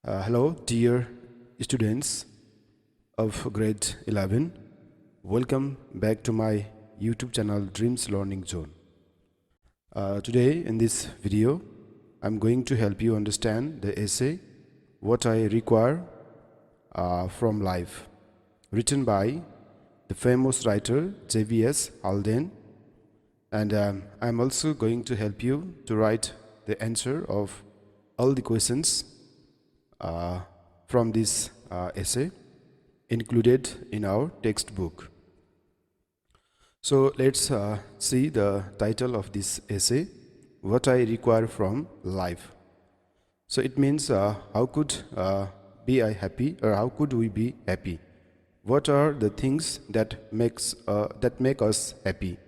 Hello, dear students of grade 11. Welcome back to my YouTube channel Dreams Learning Zone. Today in this video, I'm going to help you understand the essay What I Require from Life, written by the famous writer J.V.S. Halden, and I'm also going to help you to write the answer of all the questions from this essay included in our textbook. So let's see the title of this essay, What I Require from Life. So it means how could be I happy, or how could we be happy? What are the things that make us happy?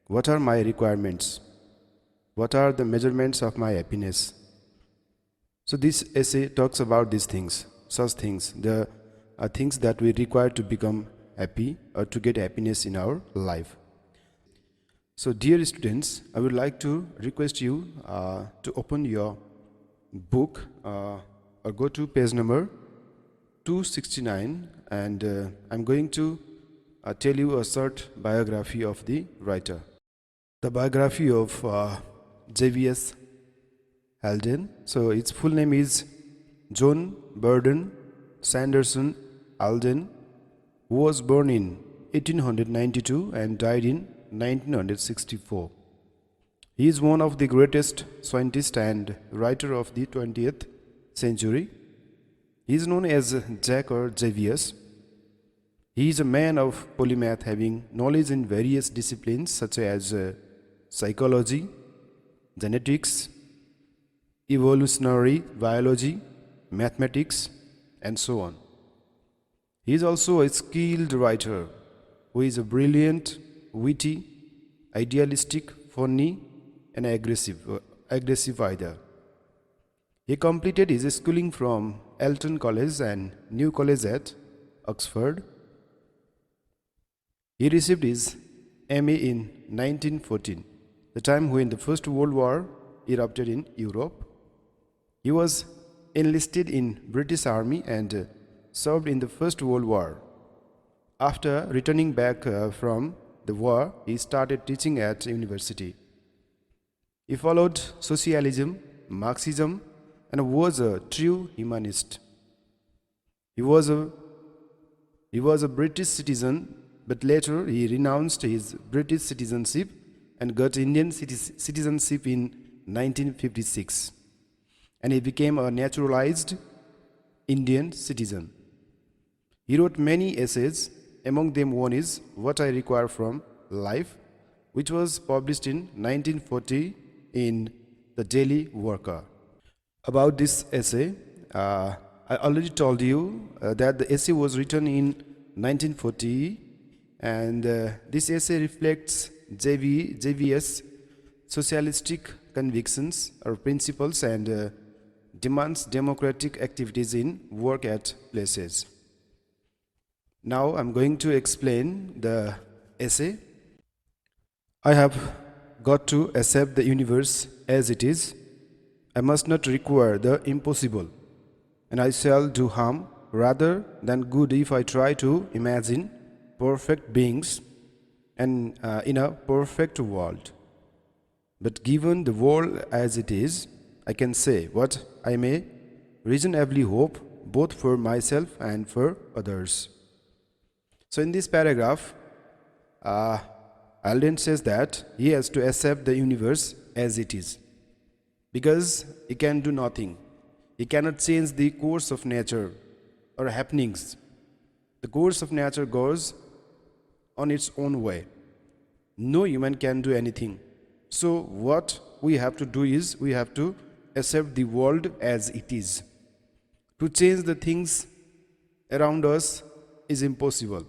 What are my requirements? What are the measurements of my happiness? So this essay talks about these things, such things, the things that we require to become happy or to get happiness in our life. So dear students, I would like to request you to open your book or go to page number 269, and I'm going to tell you a short biography of the writer. The biography of J.V.S. Halden. So its full name is John Burden Sanderson Halden, who was born in 1892 and died in 1964. He is one of the greatest scientists and writer of the 20th century. He is known as Jack or JVS. He is a man of polymath, having knowledge in various disciplines such as psychology, genetics, evolutionary biology, mathematics, and so on. He is also a skilled writer who is a brilliant, witty, idealistic, funny, and aggressive either. He completed his schooling from Elton College and New College at Oxford. He received his MA in 1914, the time when the First World War erupted in Europe. He was enlisted in British Army and served in the First World War. After returning back from the war, he started teaching at university. He followed socialism, Marxism, and was a true humanist. He was a British citizen, but later he renounced his British citizenship and got Indian citizenship in 1956. And he became a naturalized Indian citizen. He wrote many essays. Among them one is What I Require from Life, which was published in 1940 in the Daily Worker. About this essay, I already told you that the essay was written in 1940, and this essay reflects JVS socialistic convictions or principles and demands democratic activities in work at places. Now I'm going to explain the essay. I have got to accept the universe as it is. I must not require the impossible, and I shall do harm rather than good if I try to imagine perfect beings and in a perfect world. But given the world as it is, I can say what I may reasonably hope, both for myself and for others. So in this paragraph, Halden says that he has to accept the universe as it is, because he can do nothing. He cannot change the course of nature or happenings. The course of nature goes on its own way. No human can do anything. So what we have to do is we have to accept the world as it is. To change the things around us is impossible.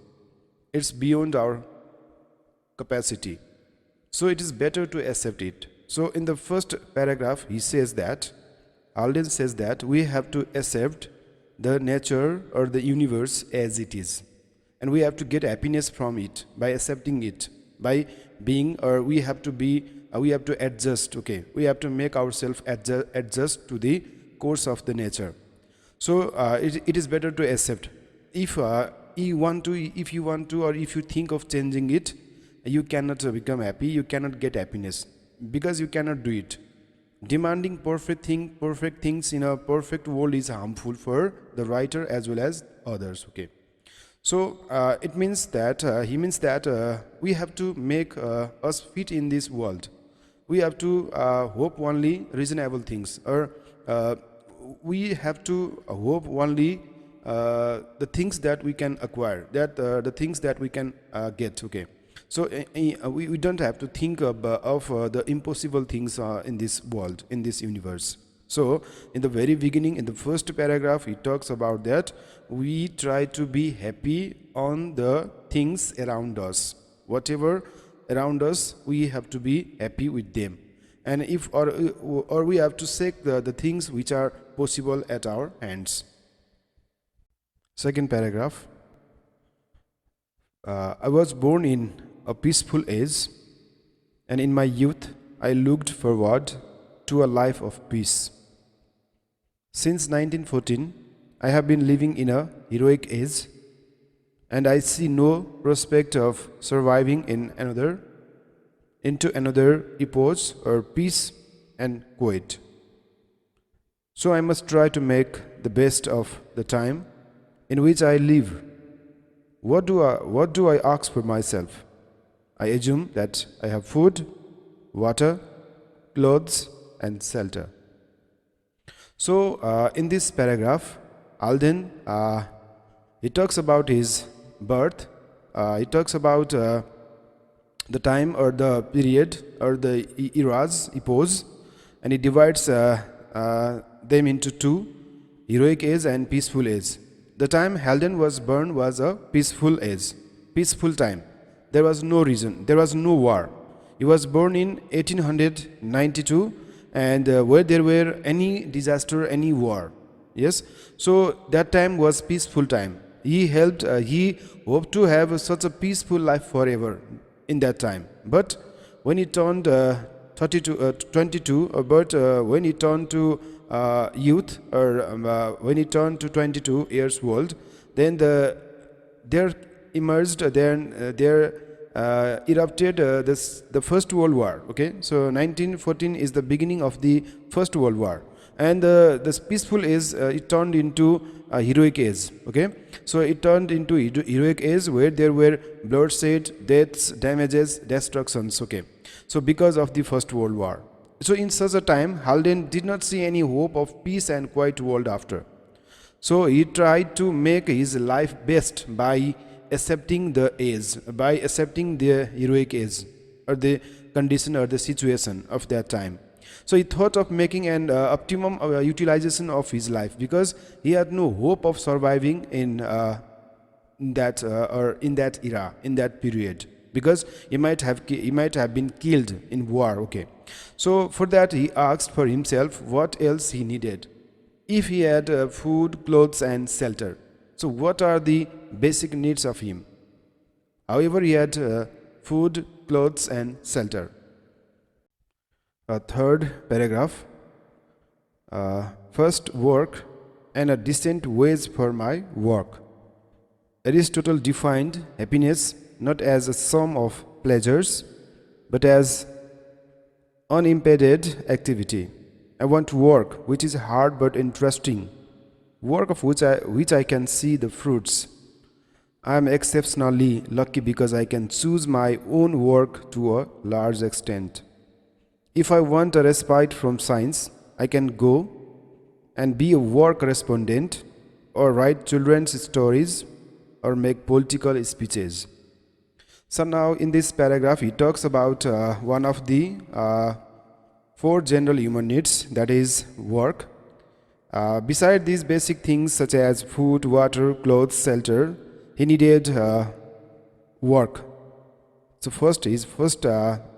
It's beyond our capacity. So it is better to accept it. So in the first paragraph, Halden says that we have to accept the nature or the universe as it is. And we have to get happiness from it by accepting it, by being, or we have to adjust, okay. We have to make ourselves adjust to the course of the nature. So it is better to accept. If you want to, or if you think of changing it, you cannot become happy, you cannot get happiness, because you cannot do it. Demanding perfect things in a perfect world is harmful for the writer as well as others. Okay. So it means that he means that we have to make us fit in this world. We have to hope only reasonable things, or we have to hope only the things that we can acquire, that the things that we can get. Okay. So we don't have to think of the impossible things in this world, in this universe. So in the very beginning, in the first paragraph, he talks about that we try to be happy on the things around us. Whatever around us, we have to be happy with them. And if or we have to seek the things which are possible at our hands. Second paragraph. I was born in a peaceful age, and in my youth I looked forward to a life of peace. Since 1914, I have been living in a heroic age, and I see no prospect of surviving into another epoch or peace and quiet. So I must try to make the best of the time in which I live. What do I ask for myself? I assume that I have food, water, clothes, and shelter. So in this paragraph, Alden he talks about his birth. He talks about the time or the period or the eras, epochs, and he divides them into two: heroic age and peaceful age. The time Halden was born was a peaceful age, peaceful time. There was no reason, there was no war. He was born in 1892, and where there were any disaster, any war. Yes, so that time was peaceful time. He hoped to have such a peaceful life forever in that time. But when he turned 22, but when he turned to youth, or when he turned to 22 years old, then there erupted the First World War. Okay, so 1914 is the beginning of the First World War, and this peaceful age it turned into a heroic age. Okay, so it turned into heroic age where there were bloodshed, deaths, damages, destructions. Okay, so because of the First World War. So in such a time, Halden did not see any hope of peace and quiet world after. So he tried to make his life best by accepting the age, by accepting the heroic age, or the condition or the situation of that time. So he thought of making an optimum utilization of his life, because he had no hope of surviving in that era, in that period, because he might have been killed in war. Okay, so for that he asked for himself what else he needed. If he had food, clothes, and shelter, so what are the basic needs of him? However, he had food, clothes, and shelter. Third paragraph. First, work and a decent wage for my work. Aristotle defined happiness not as a sum of pleasures, but as unimpeded activity. I want work which is hard but interesting, work of which I can see the fruits. I am exceptionally lucky because I can choose my own work to a large extent. If I want a respite from science, I can go and be a war correspondent, or write children's stories, or make political speeches. So now in this paragraph he talks about one of the four general human needs, that is work. Beside these basic things such as food, water, clothes, shelter, he needed work. So first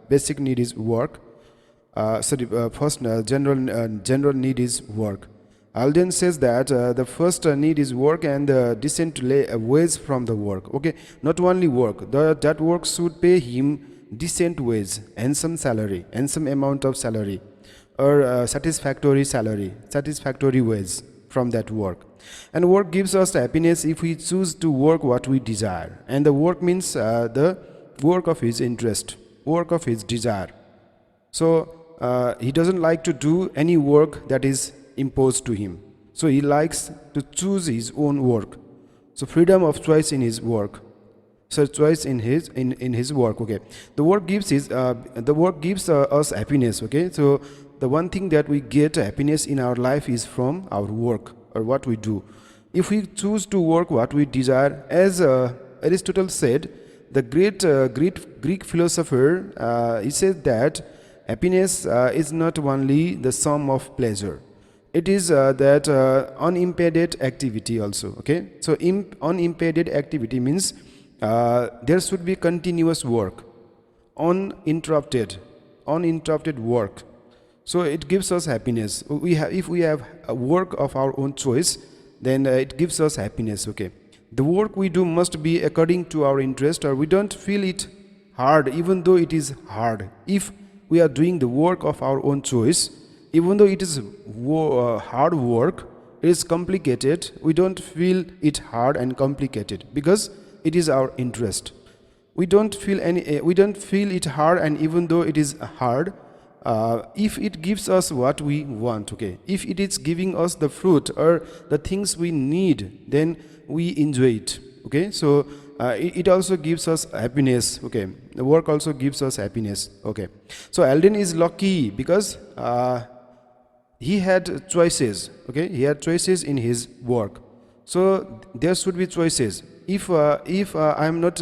basic need is work. First general need is work. Alden says that the first need is work and decent wage from the work. Okay, not only work, that work should pay him decent wage, handsome salary, handsome amount of salary, or satisfactory salary, satisfactory wage from that work. And work gives us happiness if we choose to work what we desire. And the work means the work of his interest, work of his desire. So he doesn't like to do any work that is imposed to him. So he likes to choose his own work. So freedom of choice in his work. So choice in his work. Okay, the work gives us happiness. Okay, so the one thing that we get happiness in our life is from our work or what we do. If we choose to work what we desire, as Aristotle said, the great Greek philosopher, he said that happiness is not only the sum of pleasure. It is that unimpeded activity also. Okay, so unimpeded activity means there should be continuous work, uninterrupted work. So it gives us happiness. If we have a work of our own choice, then it gives us happiness. Okay, the work we do must be according to our interest, or we don't feel it hard, even though it is hard. If we are doing the work of our own choice, even though it is hard work, it is complicated, we don't feel it hard and complicated because it is our interest. We don't feel it hard, and even though it is hard, if it gives us what we want, okay, if it is giving us the fruit or the things we need, then we enjoy it. Okay, so it also gives us happiness. Okay, the work also gives us happiness. Okay, so Alden is lucky because he had choices. Okay, he had choices in his work. So there should be choices. If I am not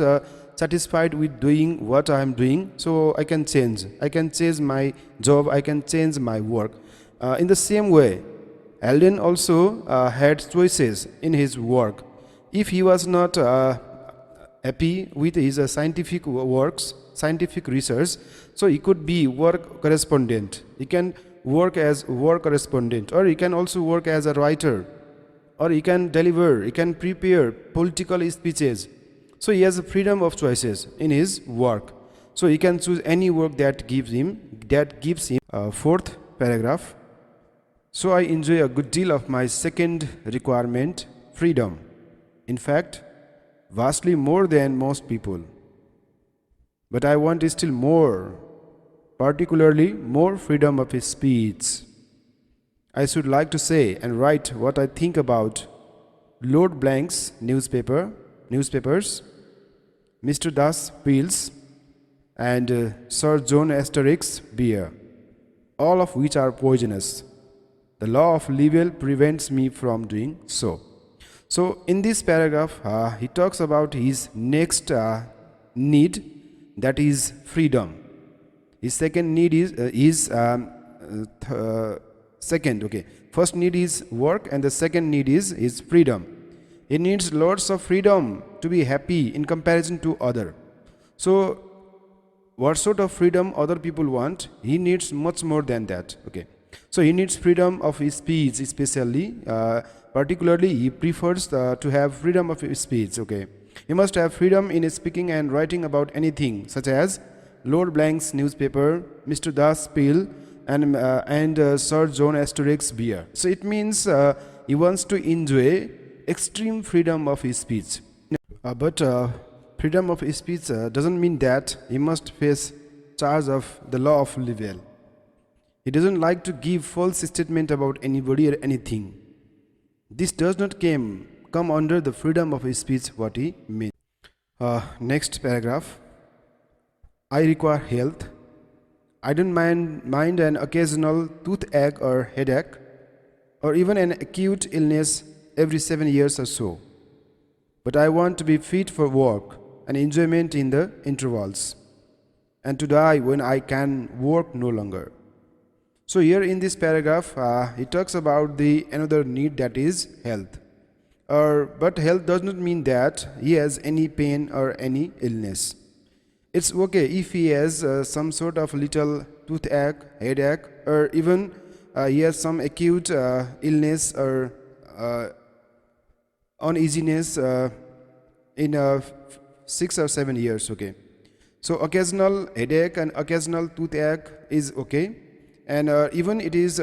satisfied with doing what I am doing, so I can change my job, I can change my work. In the same way, Alden also had choices in his work. If he was not happy with his scientific works, scientific research, so he could be work correspondent. He can work as work correspondent, or he can also work as a writer, or he can deliver, he can prepare political speeches. So he has a freedom of choices in his work. So he can choose any work that gives him. Fourth paragraph. So I enjoy a good deal of my second requirement, freedom. In fact, vastly more than most people. But I want still more, particularly more freedom of speech. I should like to say and write what I think about Lord Blank's newspapers, Mr. Das pills, and Sir John Asterisk's beer, all of which are poisonous. The law of libel prevents me from doing so. So in this paragraph, he talks about his next need, that is freedom. His second need is second. Okay, first need is work, and the second need is freedom. He needs lots of freedom to be happy in comparison to other. So what sort of freedom other people want, he needs much more than that. Okay, so he needs freedom of his speech, especially particularly he prefers to have freedom of his speech. Okay, he must have freedom in speaking and writing about anything, such as Lord Blank's newspaper, Mr. Das pill, and Sir John Asterisk's beer. So it means he wants to enjoy extreme freedom of his speech. But freedom of speech doesn't mean that he must face charge of the law of libel. He doesn't like to give false statement about anybody or anything. This does not come under the freedom of speech, what he means. Next paragraph. I require health. I don't mind an occasional toothache or headache, or even an acute illness every 7 years or so. But I want to be fit for work and enjoyment in the intervals, and to die when I can work no longer. So here in this paragraph, he talks about the another need, that is health. But health does not mean that he has any pain or any illness. It's okay if he has some sort of little toothache, headache, or even he has some acute illness or uneasiness in 6 or 7 years. Okay, so occasional headache and occasional toothache is okay, and even it is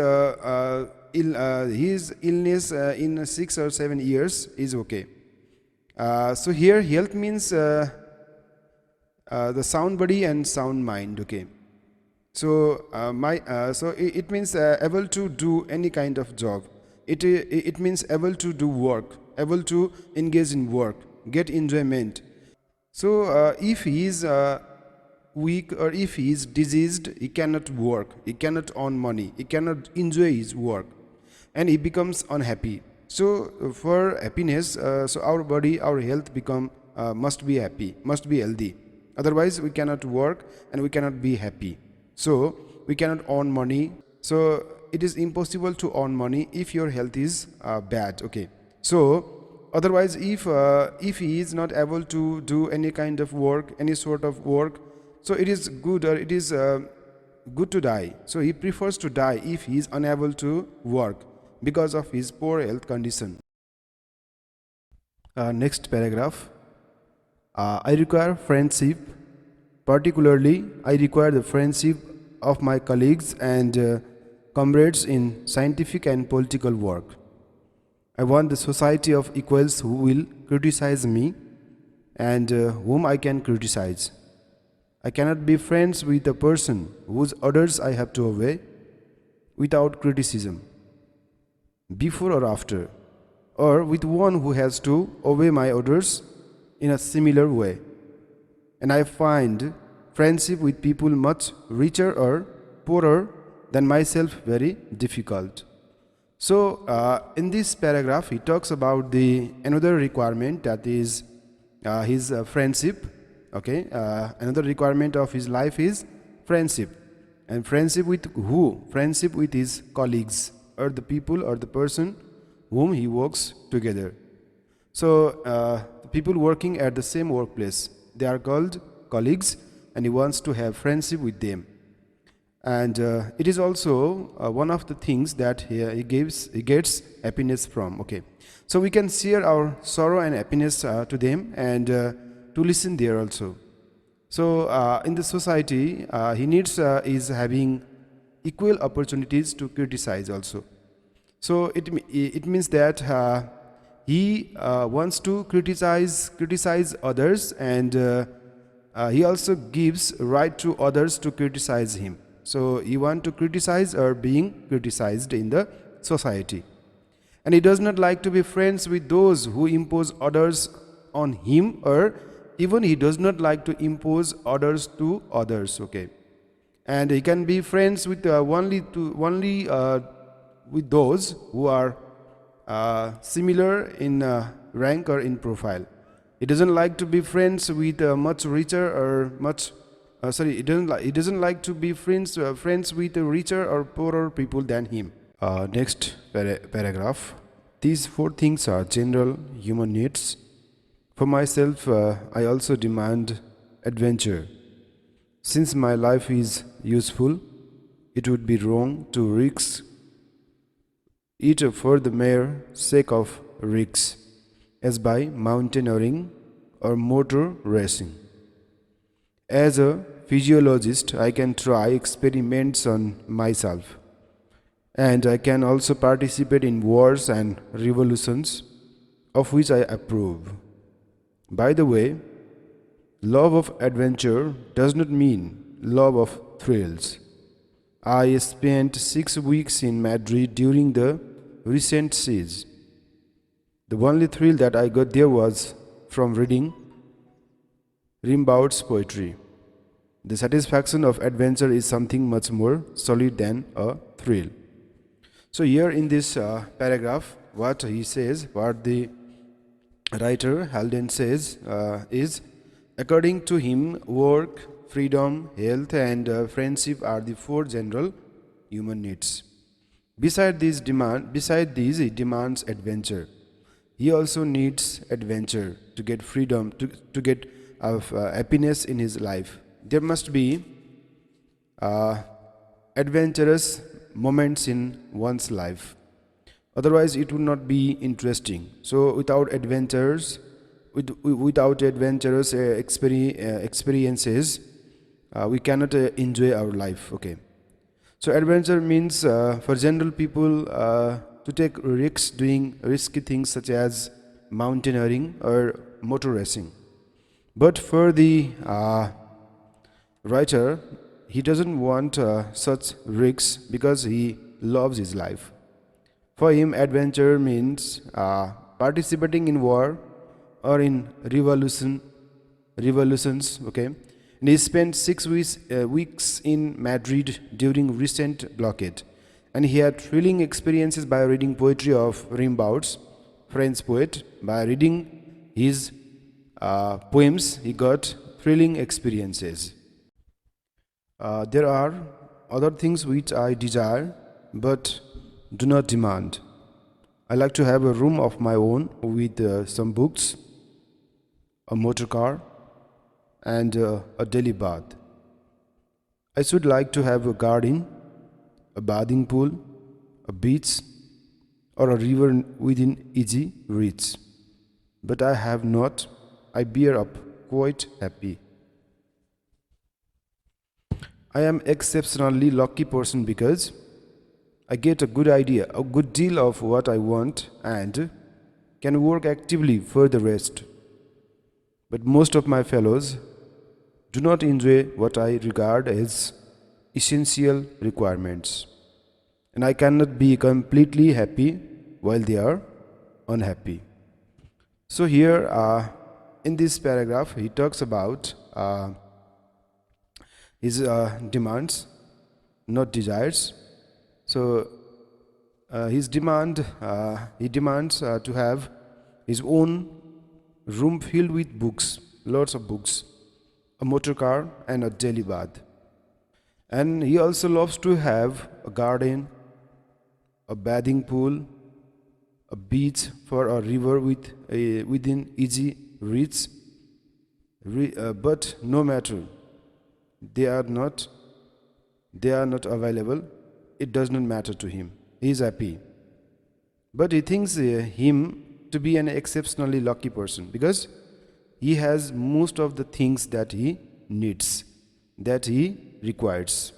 his illness in 6 or 7 years is okay. So here health means the sound body and sound mind, okay. So it means able to do any kind of job. It means able to do work, able to engage in work, get enjoyment. So if he is weak or if he is diseased, he cannot work, he cannot earn money, he cannot enjoy his work, and he becomes unhappy. So for happiness, so our body, our health become must be happy, must be healthy. Otherwise we cannot work and we cannot be happy. So we cannot earn money. So it is impossible to earn money if your health is bad, okay. So otherwise if he is not able to do any kind of work, any sort of work, so it is good, or it is good to die. So he prefers to die if he is unable to work because of his poor health condition. Next paragraph. I require friendship. Particularly, I require the friendship of my colleagues and comrades in scientific and political work. I want the society of equals who will criticize me and whom I can criticize. I cannot be friends with a person whose orders I have to obey without criticism, before or after, or with one who has to obey my orders in a similar way. And I find friendship with people much richer or poorer than myself very difficult. So in this paragraph he talks about the another requirement, that is his friendship, okay. Another requirement of his life is friendship. And friendship with who? Friendship with his colleagues, or the people or the person whom he works together. So the people working at the same workplace, they are called colleagues, and he wants to have friendship with them. And it is also one of the things that he gets happiness from, okay. So we can share our sorrow and happiness to them, and to listen there also. So in the society he needs is having equal opportunities to criticize also. So it means that he wants to criticize others, and he also gives right to others to criticize him. So he wants to criticize or being criticized in the society. And he does not like to be friends with those who impose orders on him, or even he does not like to impose orders to others, okay. And he can be friends with only with those who are similar in rank or in profile. He doesn't like to be friends with much richer or much he doesn't like to be friends with richer or poorer people than him. Next paragraph. These 4 things are general human needs. For myself, I also demand adventure. Since my life is useful, it would be wrong to risk it for the mere sake of risks, as by mountaineering or motor racing. As a physiologist, I can try experiments on myself, and I can also participate in wars and revolutions, of which I approve. By the way, love of adventure does not mean love of thrills. I spent 6 weeks in Madrid during the recent siege. The only thrill that I got there was from reading Rimbaud's poetry. The satisfaction of adventure is something much more solid than a thrill. So here in this paragraph, what he says, what the writer Halden says is, according to him, work, freedom, health and friendship are the 4 general human needs. Beside these, he demands adventure. He also needs adventure to get freedom, to get happiness in his life. There must be adventurous moments in one's life. Otherwise, it would not be interesting. So, without adventures, without adventurous experiences, we cannot enjoy our life. Okay. So adventure means for general people to take risks doing risky things such as mountaineering or motor racing. But for the writer, he doesn't want such risks because he loves his life. For him, adventure means participating in war or in revolutions. Okay, and he spent 6 weeks in Madrid during recent blockade, and he had thrilling experiences by reading poetry of Rimbaud's French poet. By reading his poems, he got thrilling experiences. There are other things which I desire but do not demand. I like to have a room of my own with some books, a motor car, and a daily bath. I should like to have a garden, a bathing pool, a beach, or a river within easy reach. But I have not. I bear up quite happy. I am exceptionally lucky person because I get a good deal of what I want and can work actively for the rest. But most of my fellows do not enjoy what I regard as essential requirements. And I cannot be completely happy while they are unhappy. So here in this paragraph he talks about his demands, not desires. So he demands to have his own room filled with books, lots of books, a motor car and a daily bath. And he also loves to have a garden, a bathing pool, a beach for a river within easy reach. But no matter they are not available, it does not matter to him. He is happy. But he thinks him to be an exceptionally lucky person because he has most of the things that he needs, that he requires.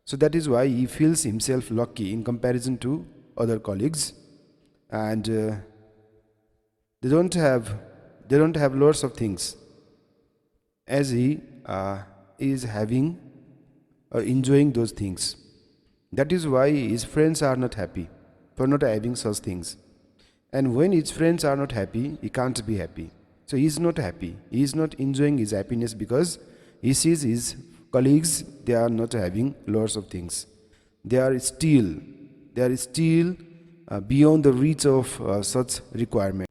So that is why he feels himself lucky in comparison to other colleagues, and they don't have lots of things as he is having or enjoying those things. That is why his friends are not happy for not having such things. And when his friends are not happy, he can't be happy. So he is not happy. He is not enjoying his happiness because he sees his colleagues, they are not having lots of things. They are still beyond the reach of such requirement.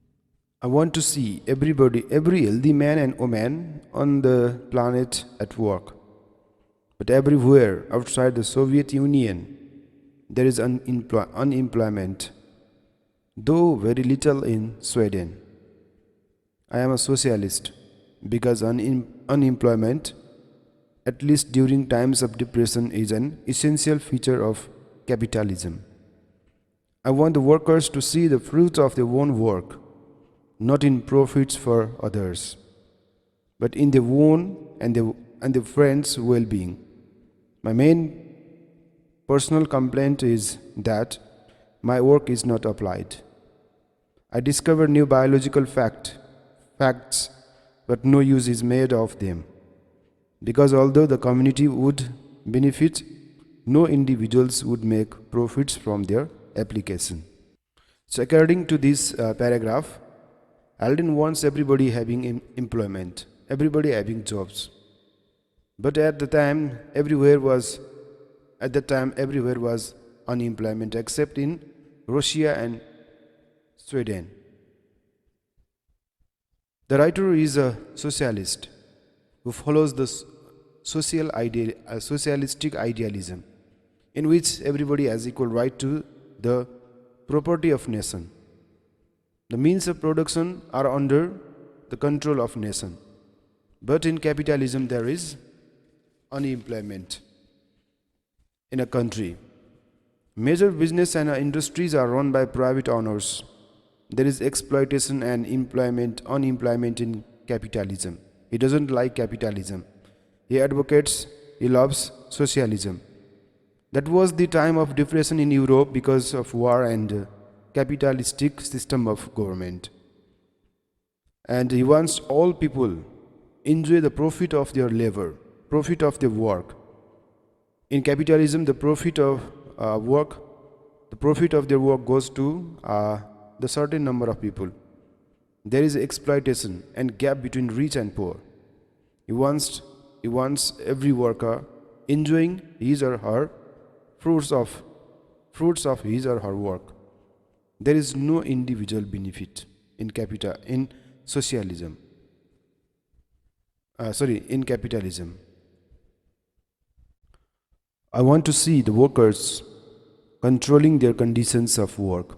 I want to see every healthy man and woman on the planet at work. But everywhere outside the Soviet Union, there is unemployment, though very little in Sweden. I am a socialist because unemployment, at least during times of depression, is an essential feature of capitalism. I want the workers to see the fruits of their own work, not in profits for others, but in their own and their friends' well-being. My main personal complaint is that my work is not applied. I discover new biological facts, but no use is made of them. Because although the community would benefit, no individuals would make profits from their application. So according to this paragraph, Alden wants everybody having employment, everybody having jobs. But at the time everywhere was unemployment except in Russia and Sweden. The writer is a socialist who follows the socialistic idealism in which everybody has equal right to the property of nation. The means of production are under the control of nation. But in capitalism there is unemployment in a country. Major business and industries are run by private owners. There is exploitation and unemployment in capitalism. He doesn't like capitalism. He loves socialism. That was the time of depression in Europe because of war and capitalistic system of government. And he wants all people enjoy the profit of their labor, profit of their work. In capitalism, the profit of the profit of their work goes to the certain number of people. There is exploitation and gap between rich and poor. He wants every worker enjoying his or her fruits of his or her work. There is no individual benefit in socialism. In capitalism. I want to see the workers controlling their conditions of work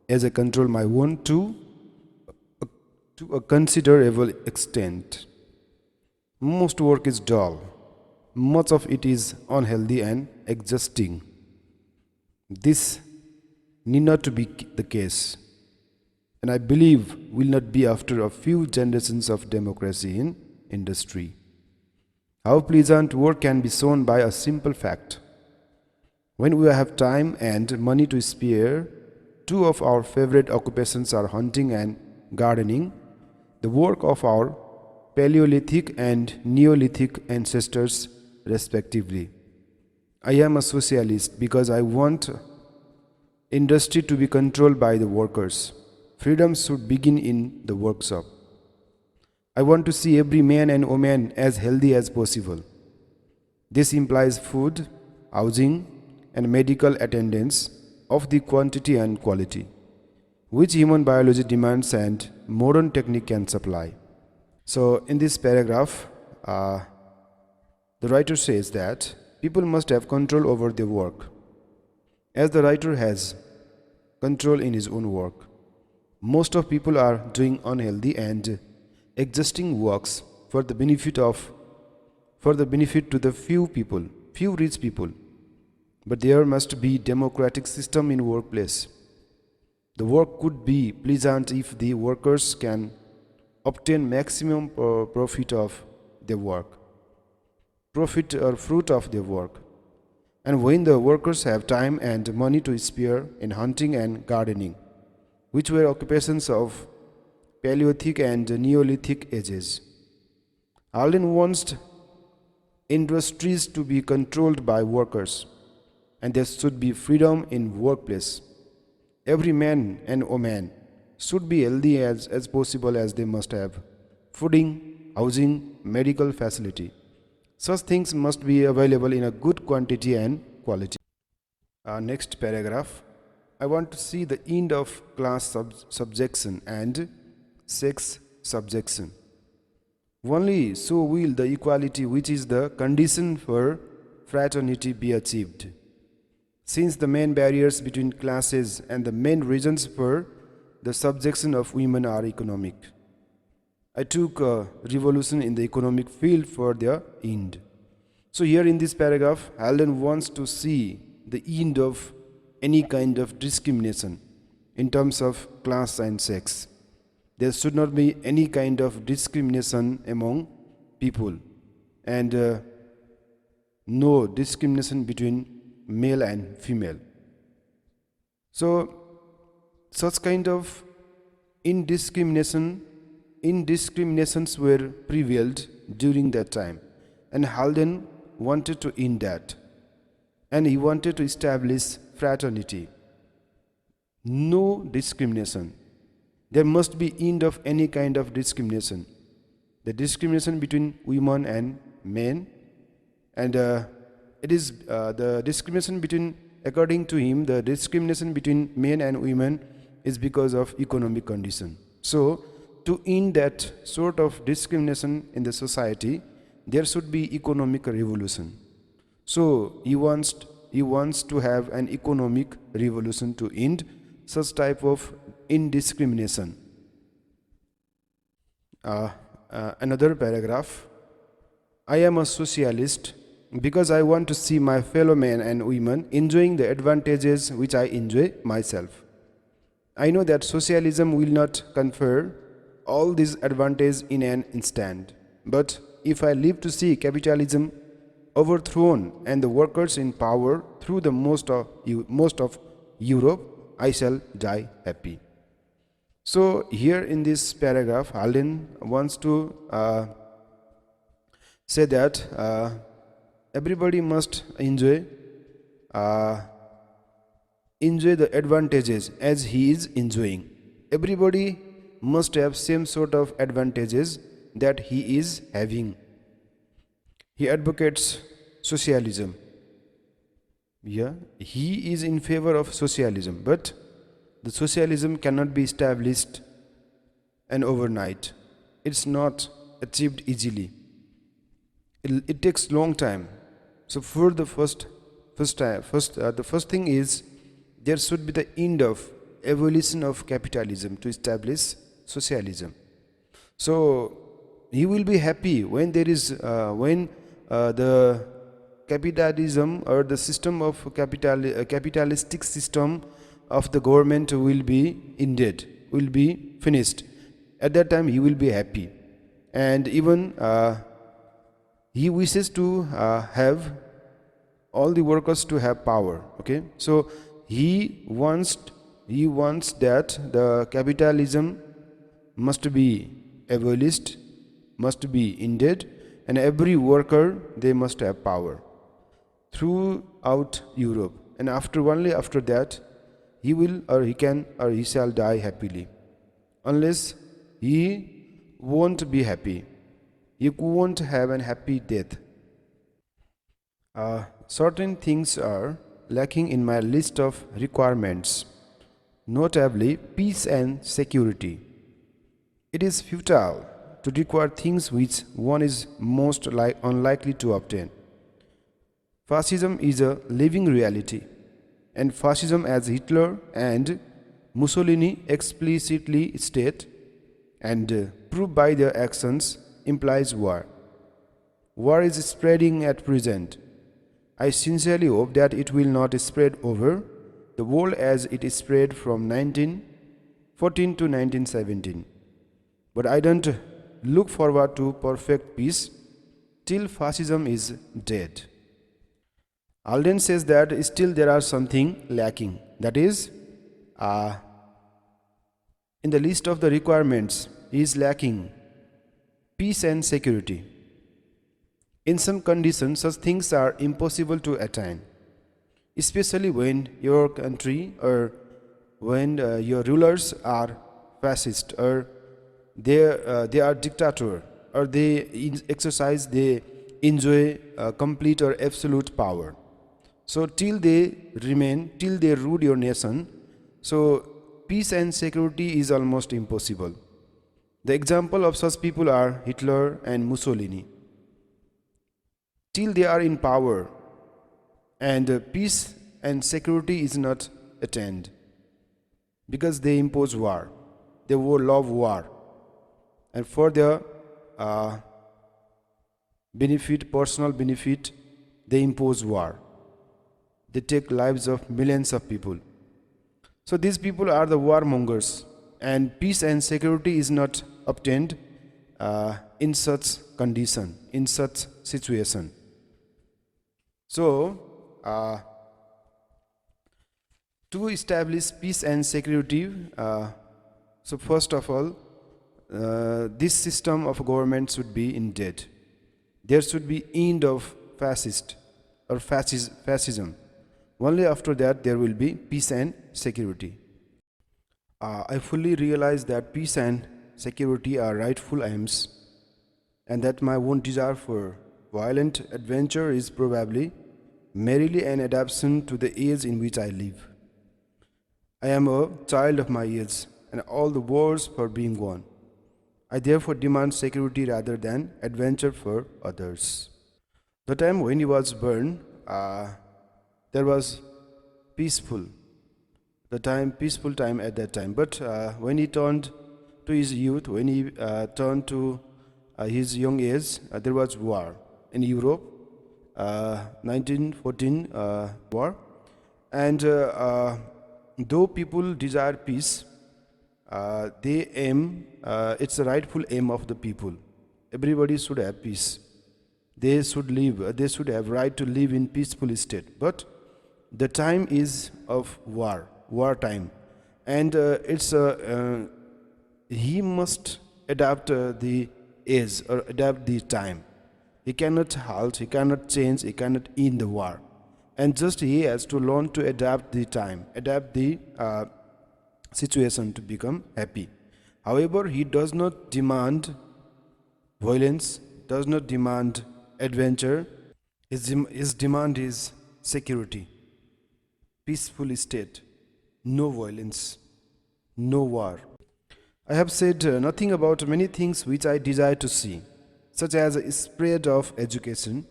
as I control my own to a considerable extent. Most work is dull. Much of it is unhealthy and exhausting. This need not to be the case, and I believe will not be after a few generations of democracy in industry. How pleasant work can be shown by a simple fact. When we have time and money to spare, two of our favorite occupations are hunting and gardening, the work of our Paleolithic and Neolithic ancestors respectively. I am a socialist because I want industry to be controlled by the workers. Freedom should begin in the workshop. I want to see every man and woman as healthy as possible. This implies food, housing, and medical attendance of the quantity and quality, which human biology demands and modern technique can supply. So in this paragraph, the writer says that people must have control over their work. As the writer has control in his own work, most of people are doing unhealthy and exhausting works for the benefit to the few rich people. But there must be democratic system in workplace. The work could be pleasant if the workers can obtain maximum profit of their work, profit or fruit of their work. And when the workers have time and money to spare in hunting and gardening, which were occupations of Paleolithic and Neolithic ages. Alden wants industries to be controlled by workers, and there should be freedom in workplace. Every man and woman should be healthy as possible, as they must have fooding, housing, medical facility. Such things must be available in a good quantity and quality. Next paragraph. I want to see the end of class subjection and sex subjection. Only so will the equality, which is the condition for fraternity, be achieved. Since the main barriers between classes and the main reasons for the subjection of women are economic, I took a revolution in the economic field for their end. So here in this paragraph, Alden wants to see the end of any kind of discrimination in terms of class and sex. There should not be any kind of discrimination among people, and no discrimination between male and female. So such kind of indiscriminations were prevailed during that time, and Alden wanted to end that, and he wanted to establish fraternity. No discrimination. There must be end of any kind of discrimination. The discrimination between women and men, and it is the discrimination between, according to him, the discrimination between men and women is because of economic condition. So to end that sort of discrimination in the society, there should be economic revolution. So he wants to have an economic revolution to end such type of indiscrimination. Another paragraph. I am a socialist because I want to see my fellow men and women enjoying the advantages which I enjoy myself. I know that socialism will not confer all these advantages in an instant, but if I live to see capitalism overthrown and the workers in power through the most of Europe, I shall die happy. So here in this paragraph, Halden wants to say that everybody must enjoy the advantages as he is enjoying. Everybody must have same sort of advantages that he is having. He advocates socialism. Yeah, he is in favor of socialism, but the socialism cannot be established and overnight. It's not achieved easily. It takes long time. So for the first thing is there should be the end of evolution of capitalism to establish socialism. So he will be happy when there is the capitalism or the system of capitalistic system of the government will be ended, will be finished. At that time he will be happy, and even he wishes to have all the workers to have power. Okay, so he wants that the capitalism must be abolished, must be ended, and every worker, they must have power throughout Europe. And only after that he will or he can or he shall die happily. Unless he won't be happy, he won't have an happy death. Certain things are lacking in my list of requirements, notably peace and security. It is futile to require things which one is most unlikely to obtain. Fascism is a living reality, and fascism, as Hitler and Mussolini explicitly state and prove by their actions, implies war. War is spreading at present. I sincerely hope that it will not spread over the world as it spread from 1914 to 1917. But I don't look forward to perfect peace till fascism is dead. Alden says that still there are something lacking. That is, in the list of the requirements is lacking peace and security. In some conditions, such things are impossible to attain, especially when your country or when your rulers are fascist or they are dictator, or they enjoy complete or absolute power. So till they rule your nation, so peace and security is almost impossible. The example of such people are Hitler and Mussolini. Till they are in power, and peace and security is not attained, because they impose war. They love war, and for their personal benefit, they impose war. They take lives of millions of people. So these people are the warmongers, and peace and security is not obtained in such condition, in such situation. So to establish peace and security, so first of all, this system of government should be ended. There should be end of fascism. Only after that there will be peace and security. I fully realize that peace and security are rightful aims, and that my own desire for violent adventure is probably merely an adaptation to the age in which I live. I am a child of my age, and all the wars for being won. I therefore demand security rather than adventure for others. The time when he was born, there was peaceful time at that time. But when he turned to his youth, when he turned to his young age, there was war in Europe, 1914 war. And though people desire peace, they aim, it's a rightful aim of the people. Everybody should have peace. They should live. They should have right to live in peaceful state. But the time is of war time, and he must adapt the age or adapt the time. He cannot halt, he cannot change, he cannot end the war. And just he has to learn to adapt the time, adapt the situation to become happy. However, he does not demand violence, does not demand adventure. His demand is security, peaceful state, no violence, no war. I have said nothing about many things which I desire to see, such as a spread of education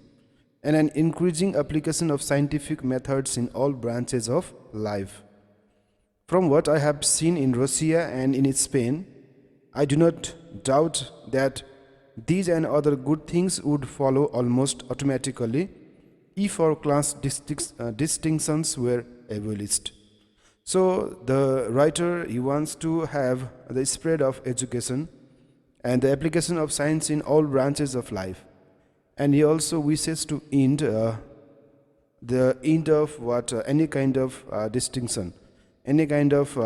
and an increasing application of scientific methods in all branches of life. From what I have seen in Russia and in Spain, I do not doubt that these and other good things would follow almost automatically if our class distinctions were abolished. So the writer, he wants to have the spread of education and the application of science in all branches of life. And he also wishes to end the end of what any kind of distinction, any kind of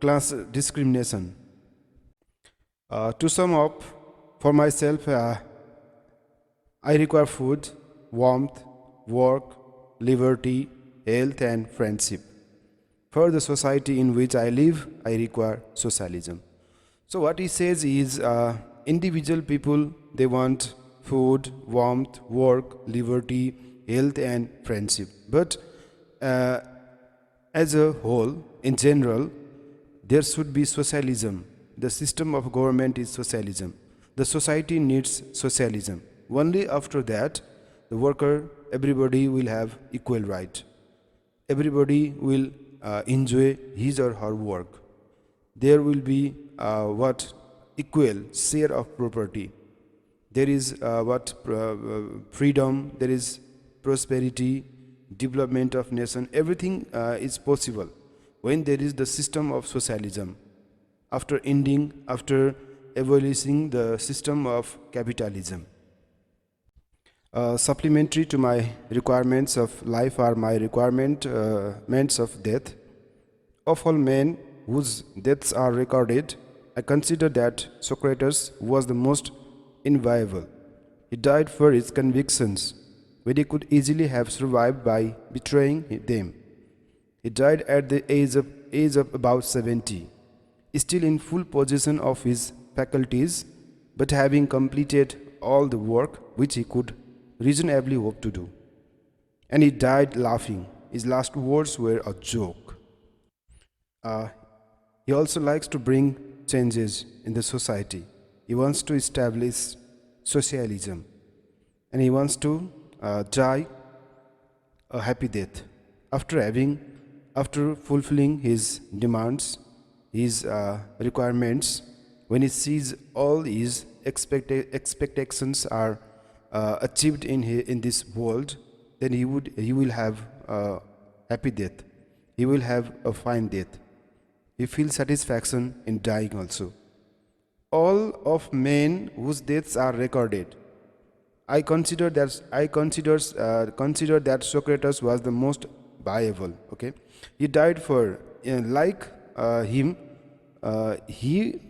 class discrimination. To sum up, for myself, I require food, warmth, work, liberty, health and friendship. For the society in which I live, I require socialism. So what he says is individual people, they want food, warmth, work, liberty, health and friendship. But as a whole, in general, there should be socialism. The system of government is socialism. The society needs socialism. Only after that, the worker, everybody will have equal right. Everybody will enjoy his or her work. There will be equal share of property. There is freedom, there is prosperity, development of nation. Everything is possible when there is the system of socialism. After abolishing the system of capitalism. Supplementary to my requirements of life are my requirements of death. Of all men whose deaths are recorded, I consider that Socrates was the most inviolable. He died for his convictions, when he could easily have survived by betraying them. He died at the age of about 70, still in full possession of his faculties, but having completed all the work which he could reasonably hope to do. And he died laughing. His last words were a joke. He also likes to bring changes in the society. He wants to establish socialism. And he wants to die a happy death. After fulfilling his demands, his requirements, when he sees all his expectations are achieved in this world, then he will have a happy death. He will have a fine death. He feels satisfaction in dying also. All of men whose deaths are recorded, I consider that Socrates was the most viable. Okay, he died for him. He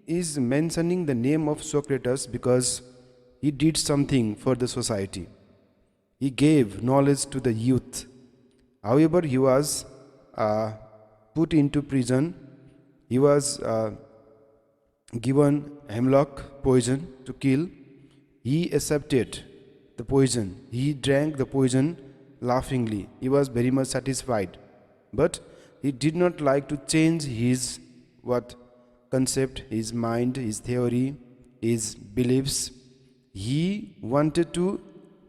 is mentioning the name of Socrates because he did something for the society. He gave knowledge to the youth. However, he was put into prison. He was given hemlock poison to kill. He accepted the poison. He drank the poison laughingly. He was very much satisfied. But he did not like to change his concept, his mind, his theory, his beliefs. He wanted to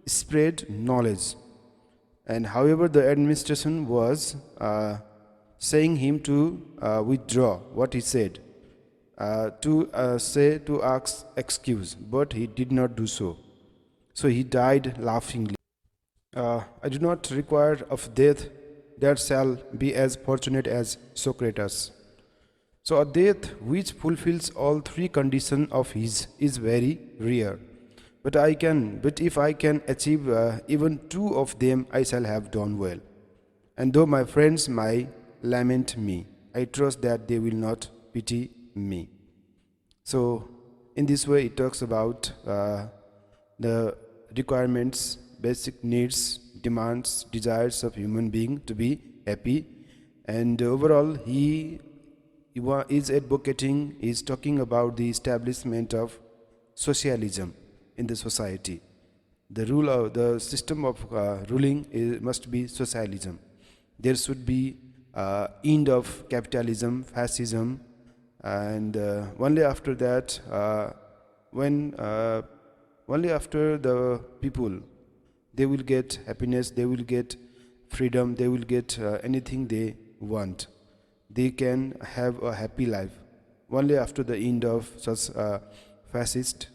spread knowledge. And however, the administration was saying him to withdraw what he said, to ask excuse, but he did not do so. So he died laughingly. I do not require of death that shall be as fortunate as Socrates. So a death which fulfills all three conditions of his is very rare. But if I can achieve even two of them, I shall have done well. And though my friends might lament me, I trust that they will not pity me. So, in this way, it talks about the requirements, basic needs, demands, desires of human being to be happy. And overall, he is advocating, is talking about the establishment of socialism in the society. The system of ruling must be socialism. There should be end of capitalism, fascism, and only after that, only after the people, they will get happiness, they will get freedom, they will get anything they want. They can have a happy life. Only after the end of such fascist